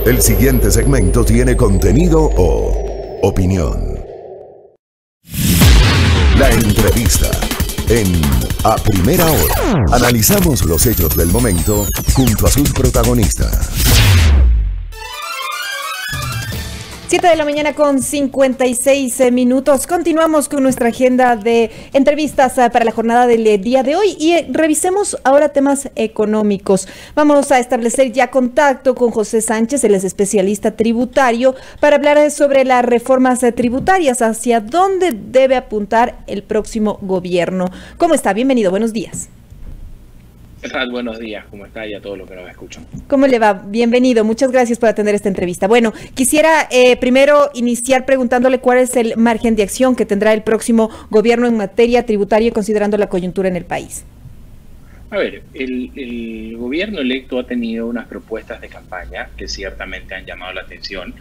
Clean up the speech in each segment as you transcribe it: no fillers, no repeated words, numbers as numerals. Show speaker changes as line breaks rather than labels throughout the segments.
El siguiente segmento tiene contenido o opinión. La entrevista en A Primera Hora. Analizamos los hechos del momento junto a sus protagonistas.
7 de la mañana con 56 minutos. Continuamos con nuestra agenda de entrevistas para la jornada del día de hoy y revisemos ahora temas económicos. Vamos a establecer ya contacto con José Sánchez, él es especialista tributario, para hablar sobre las reformas tributarias, hacia dónde debe apuntar el próximo gobierno. ¿Cómo está? Bienvenido, buenos días.
¿Qué tal? Buenos días, ¿cómo está? Y a todos los que nos escuchan.
¿Cómo le va? Bienvenido, muchas gracias por atender esta entrevista. Bueno, quisiera primero iniciar preguntándole cuál es el margen de acción que tendrá el próximo gobierno en materia tributaria, considerando la coyuntura en el país.
A ver, el gobierno electo ha tenido unas propuestas de campaña que ciertamente han llamado la atención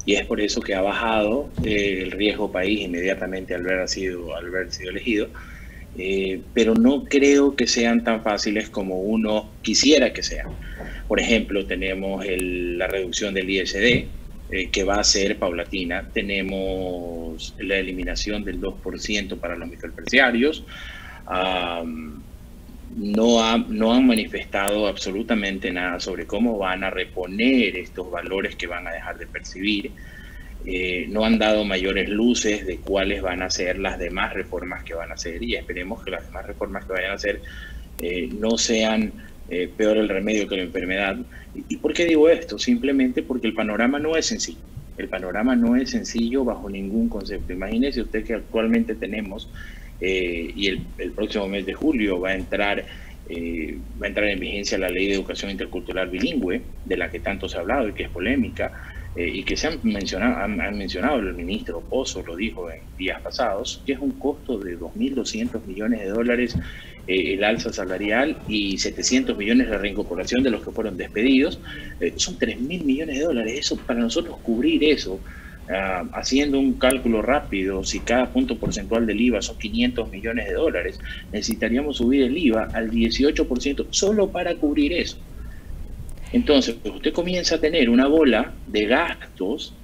y es por eso que ha bajado el riesgo país inmediatamente al haber sido elegido. Pero no creo que sean tan fáciles como uno quisiera que sean. Por ejemplo, tenemos la reducción del ISD, que va a ser paulatina. Tenemos la eliminación del 2% para los microempresarios. No han manifestado absolutamente nada sobre cómo van a reponer estos valores que van a dejar de percibir. No han dado mayores luces de cuáles van a ser las demás reformas que van a hacer y esperemos que las demás reformas que vayan a hacer no sean peor el remedio que la enfermedad. ¿Y por qué digo esto? Simplemente porque el panorama no es sencillo. El panorama no es sencillo bajo ningún concepto. Imagínese usted que actualmente tenemos y el próximo mes de julio va a entrar en vigencia la Ley de Educación Intercultural Bilingüe, de la que tanto se ha hablado y que es polémica. Y que han mencionado el ministro Pozo, lo dijo en días pasados, que es un costo de 2.200 millones de dólares el alza salarial y 700 millones de reincorporación de los que fueron despedidos. Son 3.000 millones de dólares. Eso, para nosotros cubrir eso, haciendo un cálculo rápido, si cada punto porcentual del IVA son 500 millones de dólares, necesitaríamos subir el IVA al 18% solo para cubrir eso. Entonces, usted comienza a tener una bola de gastos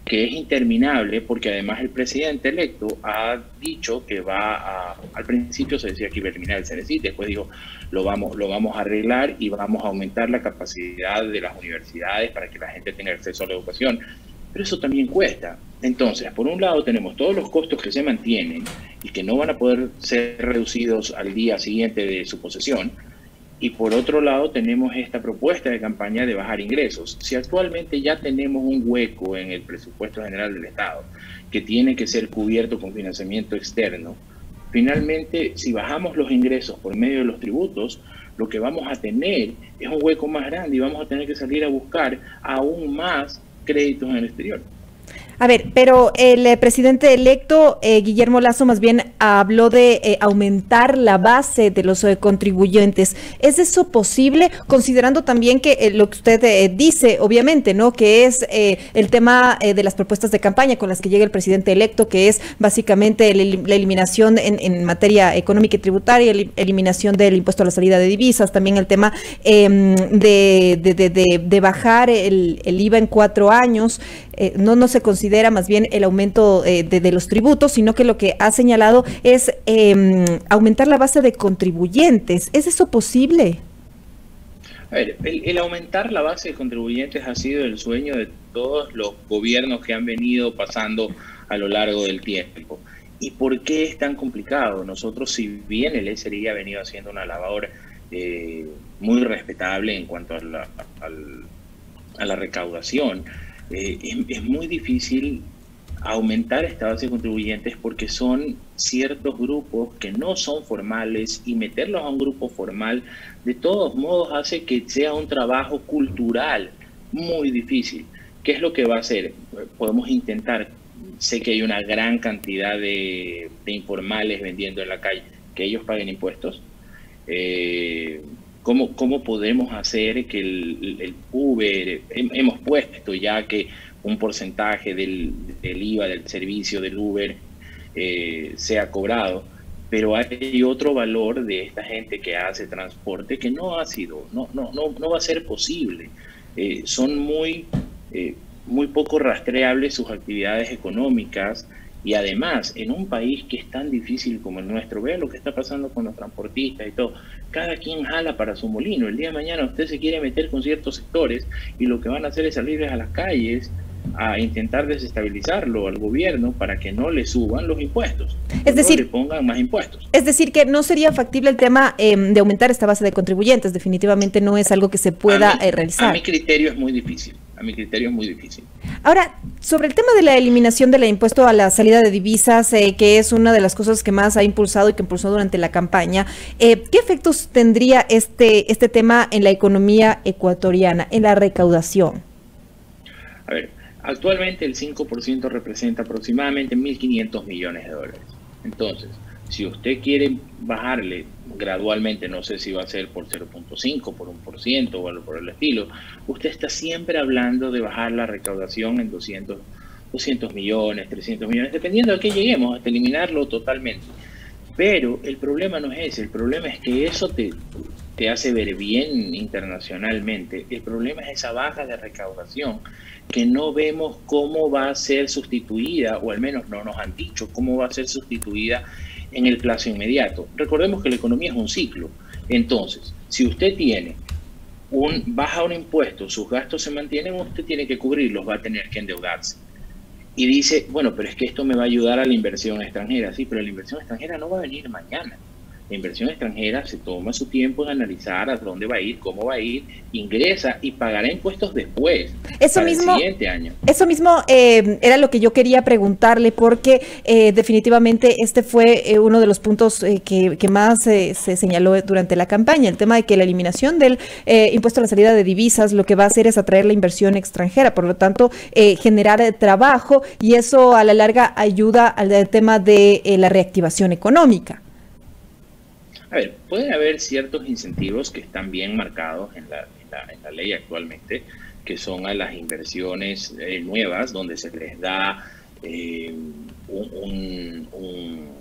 que es interminable, porque además el presidente electo ha dicho que al principio se decía que iba a eliminar el CENESID, después dijo lo vamos a arreglar y vamos a aumentar la capacidad de las universidades para que la gente tenga acceso a la educación, pero eso también cuesta. Entonces, por un lado tenemos todos los costos que se mantienen y que no van a poder ser reducidos al día siguiente de su posesión. Y por otro lado tenemos esta propuesta de campaña de bajar ingresos. Si actualmente ya tenemos un hueco en el presupuesto general del Estado que tiene que ser cubierto con financiamiento externo, finalmente si bajamos los ingresos por medio de los tributos, lo que vamos a tener es un hueco más grande y vamos a tener que salir a buscar aún más créditos en el exterior.
A ver, pero el presidente electo, Guillermo Lasso, más bien habló de aumentar la base de los contribuyentes. ¿Es eso posible? Considerando también que lo que usted dice, obviamente, ¿no? Que es el tema de las propuestas de campaña con las que llega el presidente electo, que es básicamente la eliminación en materia económica y tributaria, eliminación del impuesto a la salida de divisas, también el tema de bajar el IVA en 4 años. No se considera más bien el aumento de los tributos, sino que lo que ha señalado es aumentar la base de contribuyentes. ¿Es eso posible?
A ver, el aumentar la base de contribuyentes ha sido el sueño de todos los gobiernos que han venido pasando a lo largo del tiempo. ¿Y por qué es tan complicado? Nosotros, si bien el SRI ha venido haciendo una labor muy respetable en cuanto a la recaudación, es muy difícil aumentar esta base de contribuyentes porque son ciertos grupos que no son formales y meterlos a un grupo formal de todos modos hace que sea un trabajo cultural muy difícil. ¿Qué es lo que va a hacer? Podemos intentar, sé que hay una gran cantidad de informales vendiendo en la calle, que ellos paguen impuestos. ¿Cómo podemos hacer que el Uber, hemos puesto ya que un porcentaje del IVA del servicio del Uber sea cobrado, pero hay otro valor de esta gente que hace transporte que no va a ser posible. son muy poco rastreables sus actividades económicas. Y además, en un país que es tan difícil como el nuestro, vea lo que está pasando con los transportistas y todo. Cada quien jala para su molino. El día de mañana usted se quiere meter con ciertos sectores y lo que van a hacer es salirles a las calles a intentar desestabilizarlo al gobierno para que no le suban los impuestos.
Es decir,
no le pongan más impuestos.
Es decir, que no sería factible el tema de aumentar esta base de contribuyentes. Definitivamente no es algo que se pueda realizar.
A mi criterio es muy difícil. A mi criterio es muy difícil.
Ahora, sobre el tema de la eliminación del impuesto a la salida de divisas, que es una de las cosas que más ha impulsado y que impulsó durante la campaña, ¿qué efectos tendría este tema en la economía ecuatoriana, en la recaudación?
A ver, actualmente el 5% representa aproximadamente 1.500 millones de dólares. Entonces, si usted quiere bajarle gradualmente, no sé si va a ser por 0.5, por 1% o algo por el estilo, usted está siempre hablando de bajar la recaudación en 200 millones, 300 millones, dependiendo de qué lleguemos, hasta eliminarlo totalmente. Pero el problema no es ese, el problema es que eso te hace ver bien internacionalmente. El problema es esa baja de recaudación que no vemos cómo va a ser sustituida, o al menos no nos han dicho cómo va a ser sustituida en el plazo inmediato. Recordemos que la economía es un ciclo. Entonces, si usted baja un impuesto, sus gastos se mantienen, usted tiene que cubrirlos, va a tener que endeudarse. Y dice, bueno, pero es que esto me va a ayudar a la inversión extranjera. Sí, pero la inversión extranjera no va a venir mañana. La inversión extranjera se toma su tiempo en analizar a dónde va a ir, cómo va a ir, ingresa y pagará impuestos después, para el siguiente año.
Eso mismo era lo que yo quería preguntarle, porque definitivamente este fue uno de los puntos que más se señaló durante la campaña, el tema de que la eliminación del impuesto a la salida de divisas lo que va a hacer es atraer la inversión extranjera, por lo tanto generar trabajo, y eso a la larga ayuda al tema de la reactivación económica.
A ver, pueden haber ciertos incentivos que están bien marcados en la ley actualmente, que son a las inversiones nuevas, donde se les da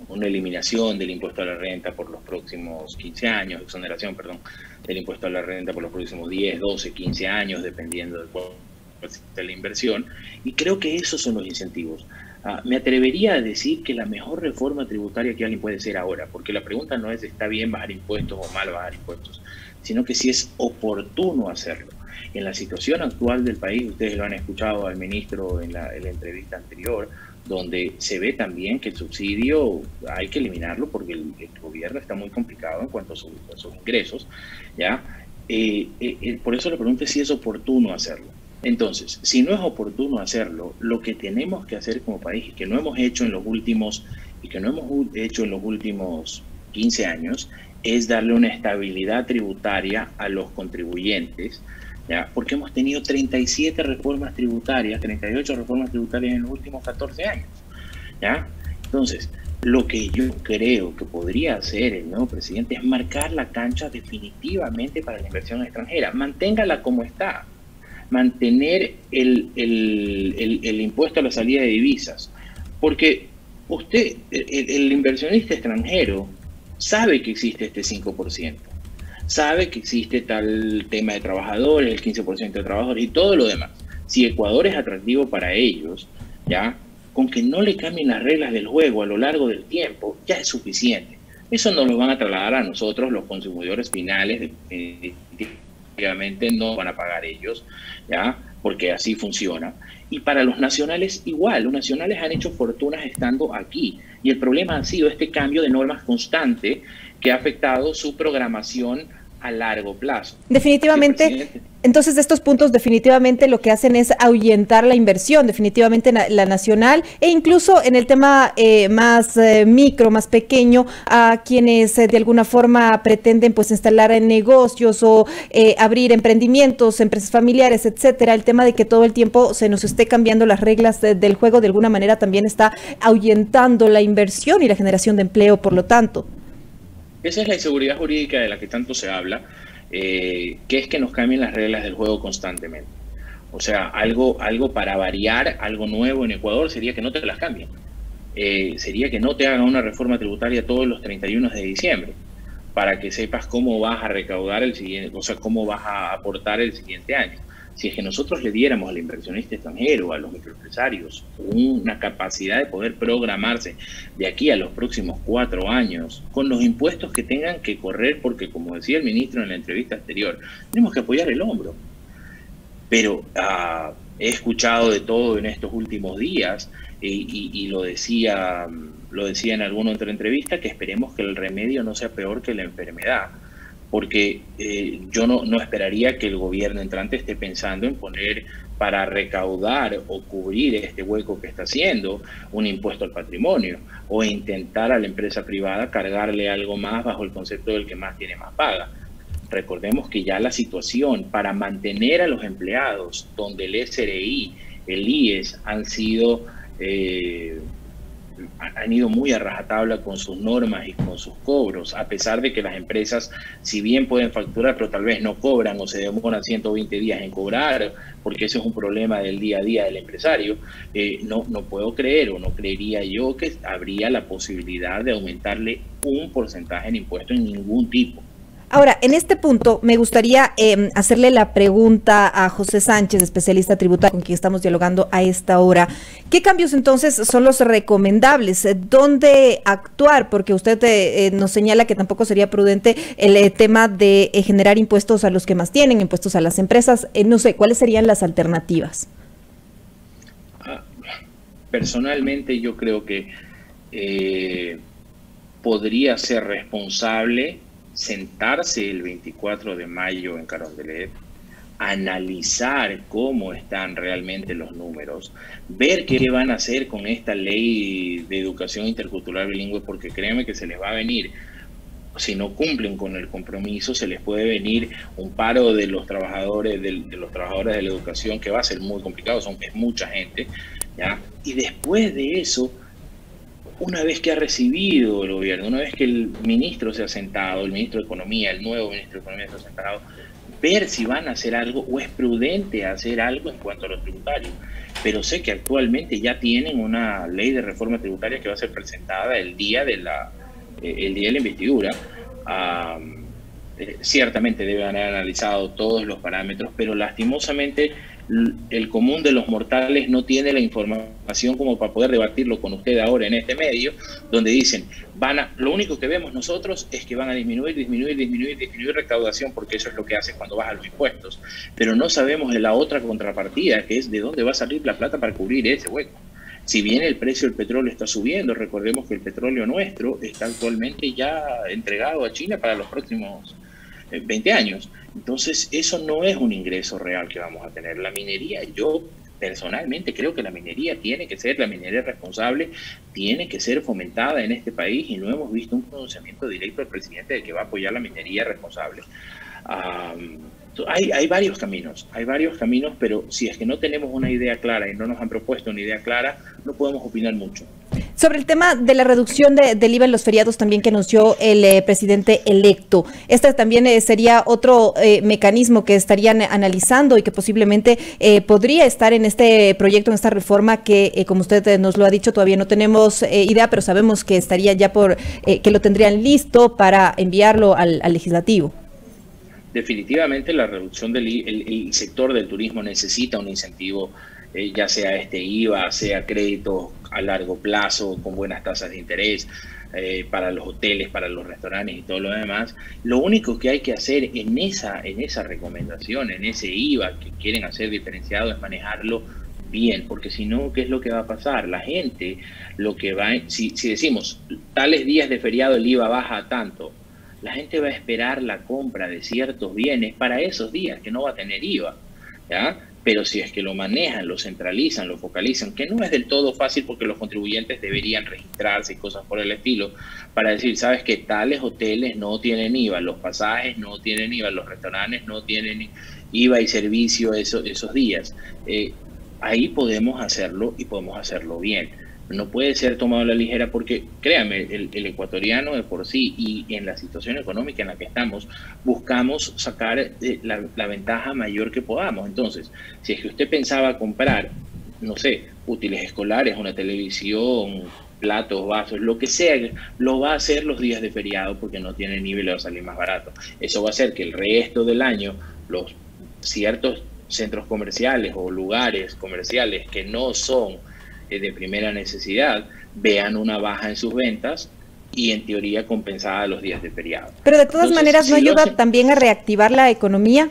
una eliminación del impuesto a la renta por los próximos 15 años, exoneración, perdón, del impuesto a la renta por los próximos 10, 12, 15 años, dependiendo de cuál sea la inversión. Y creo que esos son los incentivos. Me atrevería a decir que la mejor reforma tributaria que alguien puede hacer ahora, porque la pregunta no es si está bien bajar impuestos o mal bajar impuestos, sino que si es oportuno hacerlo. En la situación actual del país, ustedes lo han escuchado al ministro en la entrevista anterior, donde se ve también que el subsidio hay que eliminarlo porque el gobierno está muy complicado en cuanto a sus ingresos, ¿ya? Por eso la pregunta es si es oportuno hacerlo. Entonces, si no es oportuno hacerlo, lo que tenemos que hacer como país, y que no hemos hecho en los últimos 15 años, es darle una estabilidad tributaria a los contribuyentes, ¿ya? Porque hemos tenido 37 reformas tributarias, 38 reformas tributarias en los últimos 14 años, ¿ya? Entonces, lo que yo creo que podría hacer el nuevo presidente es marcar la cancha definitivamente para la inversión extranjera. Manténgala como está. Mantener el impuesto a la salida de divisas, porque usted, el inversionista extranjero, sabe que existe este 5%, sabe que existe tal tema de trabajadores, el 15% de trabajadores y todo lo demás. Si Ecuador es atractivo para ellos, ya, con que no le cambien las reglas del juego a lo largo del tiempo, ya es suficiente. Eso nos lo van a trasladar a nosotros, los consumidores finales, obviamente no van a pagar ellos, ¿ya? Porque así funciona. Y para los nacionales igual, los nacionales han hecho fortunas estando aquí. Y el problema ha sido este cambio de normas constante que ha afectado su programación a largo plazo.
Definitivamente. Entonces, estos puntos definitivamente lo que hacen es ahuyentar la inversión, definitivamente la nacional, e incluso en el tema más micro, más pequeño, a quienes de alguna forma pretenden pues instalar negocios o abrir emprendimientos, empresas familiares, etcétera. El tema de que todo el tiempo se nos esté cambiando las reglas del juego de alguna manera también está ahuyentando la inversión y la generación de empleo, por lo tanto.
Esa es la inseguridad jurídica de la que tanto se habla. Que es que nos cambien las reglas del juego constantemente. O sea, algo para variar, algo nuevo en Ecuador sería que no te las cambien. Sería que no te hagan una reforma tributaria todos los 31 de diciembre, para que sepas cómo vas a recaudar el siguiente, o sea, cómo vas a aportar el siguiente año. Si es que nosotros le diéramos al inversionista extranjero, a los microempresarios, una capacidad de poder programarse de aquí a los próximos 4 años, con los impuestos que tengan que correr, porque como decía el ministro en la entrevista anterior, tenemos que apoyar el hombro. Pero he escuchado de todo en estos últimos días y lo decía en alguna otra entrevista, que esperemos que el remedio no sea peor que la enfermedad. Porque yo no esperaría que el gobierno entrante esté pensando en poner para recaudar o cubrir este hueco que está haciendo un impuesto al patrimonio, o intentar a la empresa privada cargarle algo más bajo el concepto del que más tiene más paga. Recordemos que ya la situación para mantener a los empleados, donde el SRI, el IES han ido muy a rajatabla con sus normas y con sus cobros, a pesar de que las empresas, si bien pueden facturar, pero tal vez no cobran o se demoran 120 días en cobrar, porque ese es un problema del día a día del empresario. No puedo creer, o no creería yo, que habría la posibilidad de aumentarle un porcentaje en impuestos en ningún tipo.
Ahora, en este punto me gustaría hacerle la pregunta a José Sánchez, especialista tributario, con quien estamos dialogando a esta hora. ¿Qué cambios entonces son los recomendables? ¿Dónde actuar? Porque usted nos señala que tampoco sería prudente el tema de generar impuestos a los que más tienen, impuestos a las empresas. No sé, ¿cuáles serían las alternativas?
Personalmente yo creo que podría ser responsable sentarse el 24 de mayo en Carondelet, analizar cómo están realmente los números, ver qué van a hacer con esta ley de educación intercultural bilingüe, porque créanme que se les va a venir, si no cumplen con el compromiso, se les puede venir un paro de los trabajadores de la educación, que va a ser muy complicado, es mucha gente, ¿ya? Y después de eso, una vez que ha recibido el gobierno, una vez que el ministro se ha sentado, el ministro de Economía, el nuevo ministro de Economía se ha sentado, ver si van a hacer algo o es prudente hacer algo en cuanto a lo tributario. Pero sé que actualmente ya tienen una ley de reforma tributaria que va a ser presentada el día de la investidura. Ciertamente deben haber analizado todos los parámetros, pero lastimosamente el común de los mortales no tiene la información como para poder debatirlo con usted ahora en este medio, donde dicen, lo único que vemos nosotros es que van a disminuir recaudación, porque eso es lo que hace cuando bajan los impuestos, pero no sabemos de la otra contrapartida, que es de dónde va a salir la plata para cubrir ese hueco. Si bien el precio del petróleo está subiendo, recordemos que el petróleo nuestro está actualmente ya entregado a China para los próximos 20 años. Entonces, eso no es un ingreso real que vamos a tener. La minería, yo personalmente creo que la minería responsable, tiene que ser fomentada en este país, y no hemos visto un pronunciamiento directo del presidente de que va a apoyar la minería responsable. Hay varios caminos, pero si es que no tenemos una idea clara y no nos han propuesto una idea clara, no podemos opinar mucho.
Sobre el tema de la reducción del IVA en los feriados también que anunció el presidente electo, este también sería otro mecanismo que estarían analizando y que posiblemente podría estar en este proyecto, en esta reforma que, como usted nos lo ha dicho, todavía no tenemos idea, pero sabemos que estaría ya que lo tendrían listo para enviarlo al legislativo.
Definitivamente la reducción el sector del turismo necesita un incentivo, ya sea IVA, sea crédito a largo plazo con buenas tasas de interés para los hoteles, para los restaurantes y todo lo demás. Lo único que hay que hacer en esa recomendación, en ese IVA que quieren hacer diferenciado, es manejarlo bien, porque si no, ¿qué es lo que va a pasar? La gente, si decimos tales días de feriado el IVA baja a tanto, la gente va a esperar la compra de ciertos bienes para esos días que no va a tener IVA, ¿ya? Pero si es que lo manejan, lo centralizan, lo focalizan, que no es del todo fácil, porque los contribuyentes deberían registrarse y cosas por el estilo, para decir, sabes que tales hoteles no tienen IVA, los pasajes no tienen IVA, los restaurantes no tienen IVA y servicio esos días. Ahí podemos hacerlo, y podemos hacerlo bien. No puede ser tomado a la ligera, porque créame, el ecuatoriano de por sí, y en la situación económica en la que estamos, buscamos sacar la ventaja mayor que podamos. Entonces, si es que usted pensaba comprar, no sé, útiles escolares, una televisión, platos, vasos, lo que sea, lo va a hacer los días de feriado, porque no tiene nivel, le va a salir más barato. Eso va a hacer que el resto del año ciertos centros comerciales o lugares comerciales que no son de primera necesidad vean una baja en sus ventas y en teoría compensada los días de feriado.
Pero de todas maneras, ¿no ayuda también a reactivar la economía?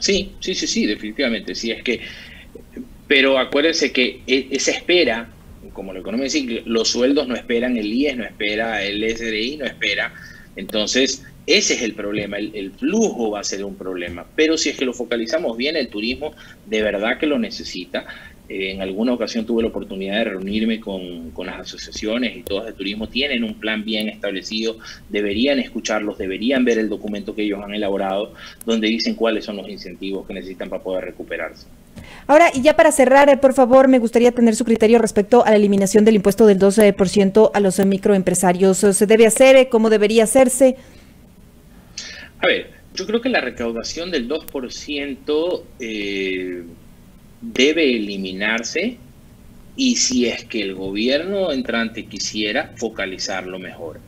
Sí, definitivamente. Sí, es que, pero acuérdense que esa espera, como la economía dice, los sueldos no esperan, el IES no espera, el SRI no espera. Entonces, ese es el problema, el flujo va a ser un problema. Pero si es que lo focalizamos bien, el turismo de verdad que lo necesita. En alguna ocasión tuve la oportunidad de reunirme con las asociaciones y todas de turismo tienen un plan bien establecido, deberían escucharlos, deberían ver el documento que ellos han elaborado, donde dicen cuáles son los incentivos que necesitan para poder recuperarse.
Ahora, y ya para cerrar, por favor, me gustaría tener su criterio respecto a la eliminación del impuesto del 12% a los microempresarios. ¿Se debe hacer? ¿Cómo debería hacerse?
A ver, yo creo que la recaudación del 2% debe eliminarse, y si es que el gobierno entrante quisiera focalizarlo mejor.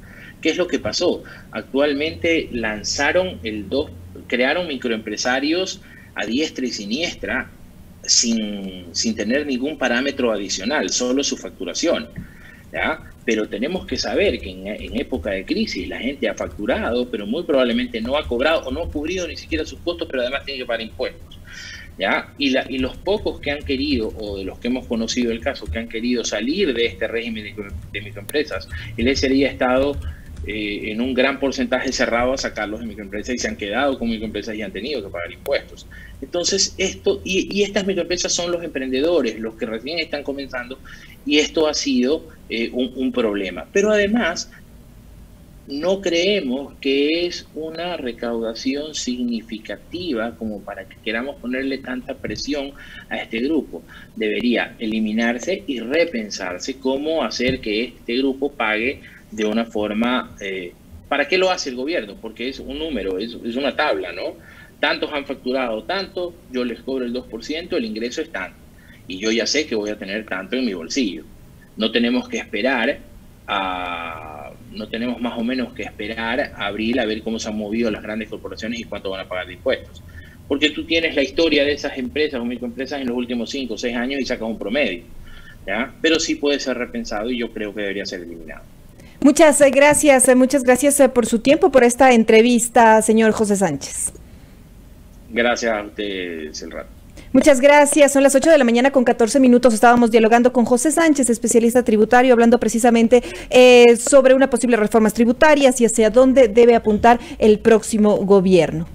¿Qué es lo que pasó? Actualmente crearon microempresarios a diestra y siniestra sin tener ningún parámetro adicional, solo su facturación, ¿ya? Pero tenemos que saber que en época de crisis la gente ha facturado, pero muy probablemente no ha cobrado o no ha cubrido ni siquiera sus costos, pero además tiene que pagar impuestos. ¿Ya? Y los pocos que han querido, o de los que hemos conocido el caso, que han querido salir de este régimen de microempresas, el SRI ha estado en un gran porcentaje cerrado a sacarlos de microempresas y se han quedado con microempresas y han tenido que pagar impuestos. Entonces, estas microempresas son los emprendedores, los que recién están comenzando, y esto ha sido un problema. Pero además, no creemos que es una recaudación significativa como para que queramos ponerle tanta presión a este grupo. Debería eliminarse y repensarse cómo hacer que este grupo pague de una forma... ¿Para qué lo hace el gobierno? Porque es un número, es una tabla, ¿no? Tantos han facturado tanto, yo les cobro el 2%, el ingreso es tanto. Y yo ya sé que voy a tener tanto en mi bolsillo. No tenemos que esperar no tenemos más o menos que esperar a abril a ver cómo se han movido las grandes corporaciones y cuánto van a pagar de impuestos. Porque tú tienes la historia de esas empresas o microempresas en los últimos 5 o 6 años y sacas un promedio, ¿ya? Pero sí puede ser repensado y yo creo que debería ser eliminado.
Muchas gracias por su tiempo, por esta entrevista, señor José Sánchez.
Gracias a usted, Selrat.
Muchas gracias. Son las 8 de la mañana con 14 minutos. Estábamos dialogando con José Sánchez, especialista tributario, hablando precisamente sobre una posible reforma tributaria y hacia dónde debe apuntar el próximo gobierno.